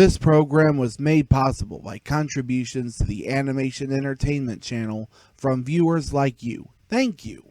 This program was made possible by contributions to the Animation Entertainment Channel from viewers like you. Thank you.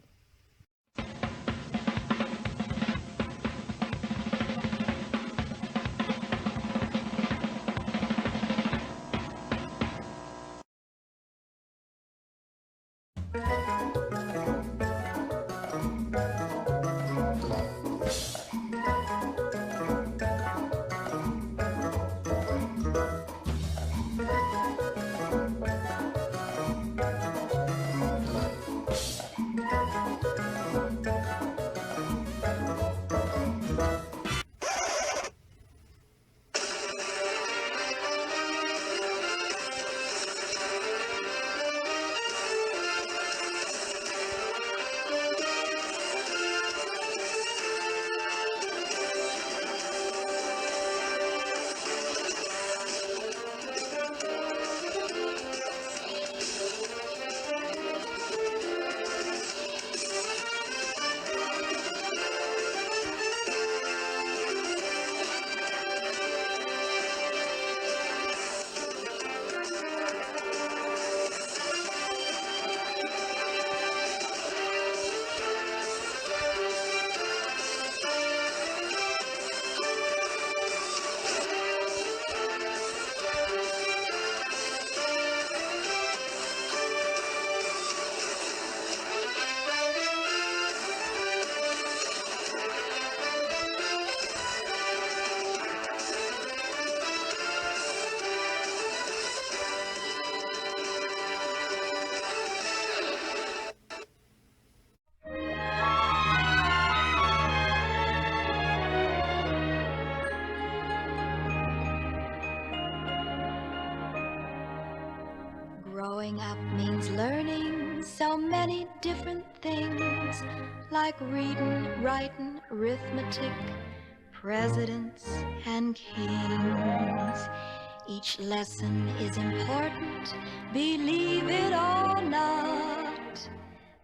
Growing up means learning so many different things, like reading, writing, arithmetic, presidents and kings. Each lesson is important, believe it or not.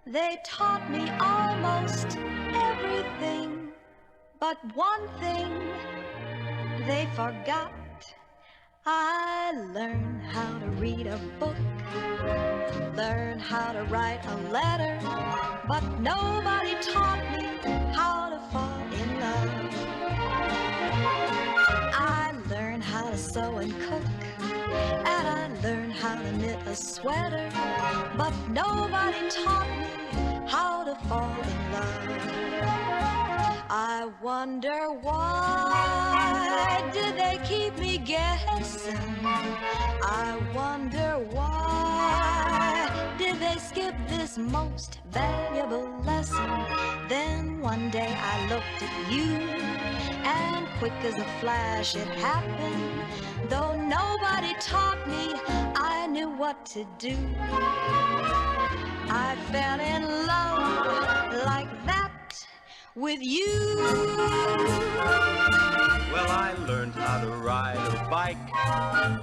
They taught me almost everything, but one thing they forgot. I learned how to read a book, learned how to write a letter, but nobody taught me how to fall in love. I learned how to sew and cook, and I learned how to knit a sweater, but nobody taught me how to fall in love. I wonder why did they keep me guessing? I wonder why did they skip this most valuable lesson? Then one day I looked at you, and quick as a flash it happened. Though nobody taught me, I knew what to do. I fell in love like that with you. Well, I learned how to ride a bike,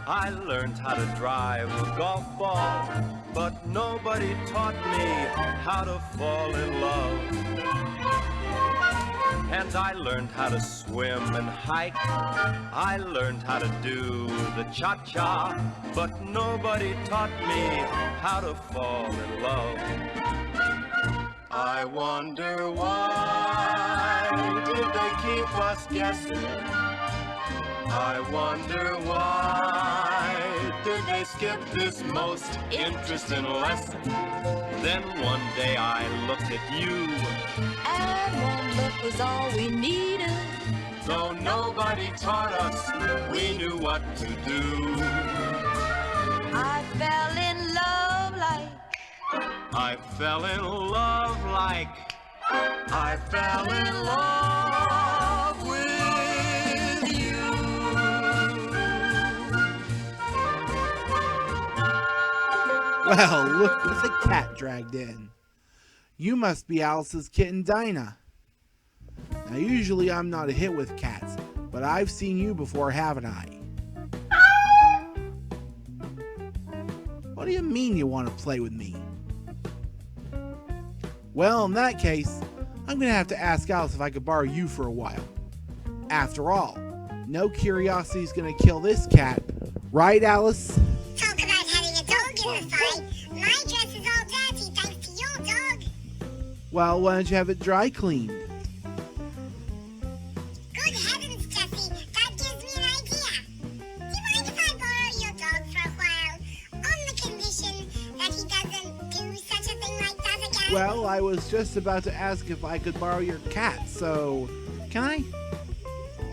I learned how to drive a golf ball, but nobody taught me how to fall in love. And I learned how to swim and hike, I learned how to do the cha-cha, but nobody taught me how to fall in love. I wonder why did they keep us guessing? I wonder why did they skip this most interesting lesson? Then one day I looked at you, and one look was all we needed. Though nobody taught us, we knew what to do. I fell in love like I fell in love like I fell in love with you. Well, look who's a cat dragged in. You must be Alice's kitten Dinah. Now usually I'm not a hit with cats, but I've seen you before, haven't I? What do you mean you want to play with me? Well, in that case, I'm going to have to ask Alice if I could borrow you for a while. After all, No curiosity's gonna kill this cat. Right, Alice? Talk about having a dog in the fight. My dress is all dirty thanks to your dog. Well, why don't you have it dry cleaned? Good heavens, Jessie, that gives me an idea. Do you mind if I borrow your dog for a while? On the condition that he doesn't do such a thing like that again? Well, I was just about to ask if I could borrow your cat, so can I?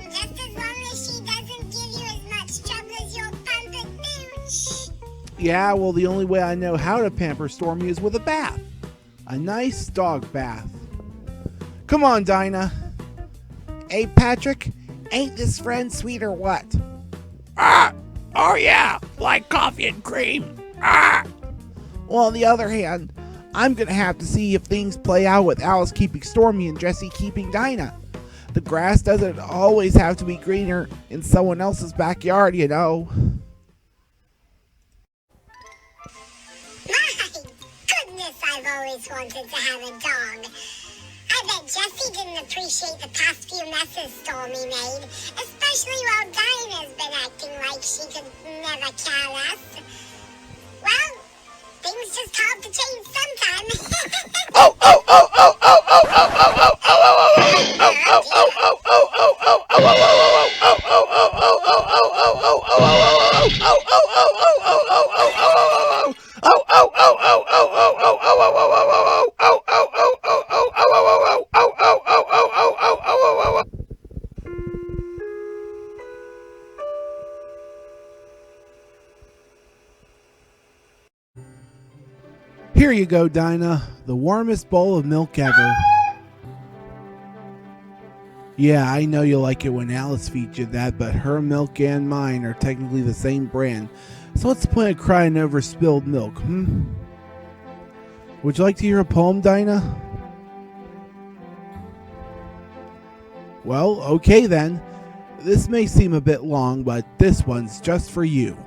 Just as long as she doesn't give you as much trouble as your pampered pooch. Yeah, well, the only way I know how to pamper Stormy is with a bath. A nice dog bath. Come on, Dinah. Hey, Patrick, ain't this friend sweet or what? Oh yeah, like coffee and cream. Well, on the other hand, I'm gonna have to see if things play out with Alice keeping Stormy and Jessie keeping Dinah. The grass doesn't always have to be greener in someone else's backyard, you know. My goodness, I've always wanted to have a dog. I bet Jessie didn't appreciate the past few messes Stormy made, especially while Dinah's been acting like she could never care less. Well, things just have to change sometime. Here you go, Dinah. The warmest bowl of milk ever. Yeah, I know you like it when Alice feeds you that, but her milk and mine are technically the same brand. So what's the point of crying over spilled milk, Would you like to hear a poem, Dinah? Well, okay then. This may seem a bit long, but this one's just for you.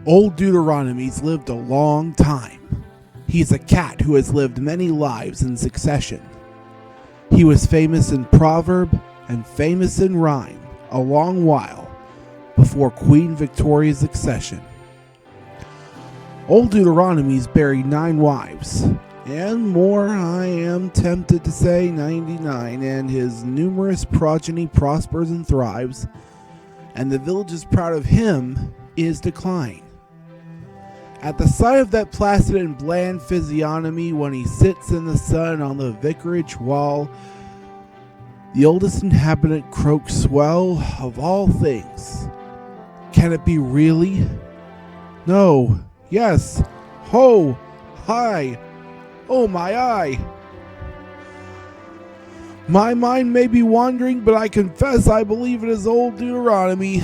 Old Deuteronomy's lived a long time. He's a cat who has lived many lives in succession. He was famous in proverb and famous in rhyme a long while before Queen Victoria's accession. Old Deuteronomy's buried 9 wives, and more, I am tempted to say 99, and his numerous progeny prospers and thrives, and the village is proud of him in his decline. At the sight of that placid and bland physiognomy when he sits in the sun on the vicarage wall, the oldest inhabitant croaks, well, of all things, can it be really? No, yes, ho, hi, oh my eye. My mind may be wandering, but I confess I believe it is old Deuteronomy.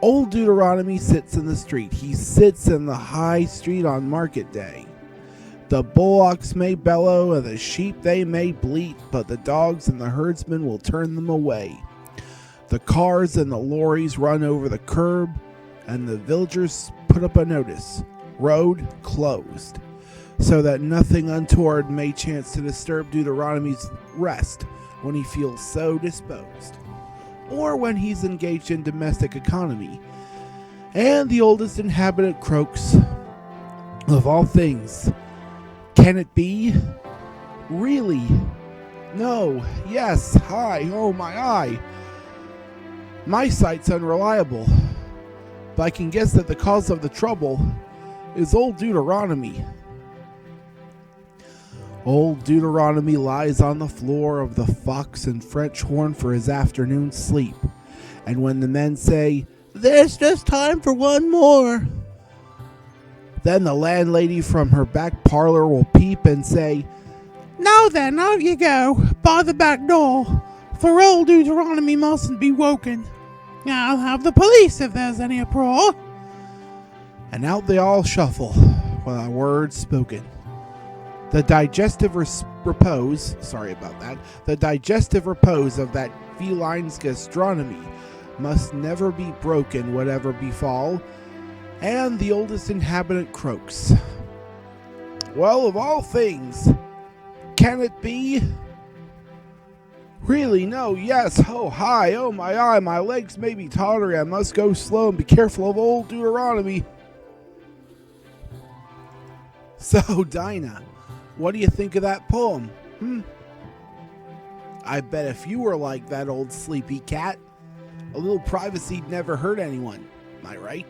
Old Deuteronomy sits in the street. He sits in the high street on market day. The bullocks may bellow and the sheep they may bleat, but the dogs and the herdsmen will turn them away. The cars and the lorries run over the curb, and the villagers put up a notice, road closed, so that nothing untoward may chance to disturb Deuteronomy's rest when he feels so disposed, or when he's engaged in domestic economy. And the oldest inhabitant croaks, of all things, can it be? Really? No, yes, hi, oh my eye. My sight's unreliable, but I can guess that the cause of the trouble is old Deuteronomy. Old Deuteronomy lies on the floor of the Fox and French Horn for his afternoon sleep, and when the men say, "There's just time for one more," then the landlady from her back parlor will peep and say, "Now then, out you go, by the back door, for old Deuteronomy mustn't be woken. I'll have the police if there's any uproar." And out they all shuffle, without a word spoken. The digestive repose of that feline's gastronomy must never be broken, whatever befall, and the oldest inhabitant croaks, well, of all things, can it be? Really? No, yes. Oh, hi. Oh, my eye. My legs may be tottering. I must go slow and be careful of old Deuteronomy. So, Dinah, what do you think of that poem? I bet if you were like that old sleepy cat, a little privacy'd never hurt anyone. Am I right?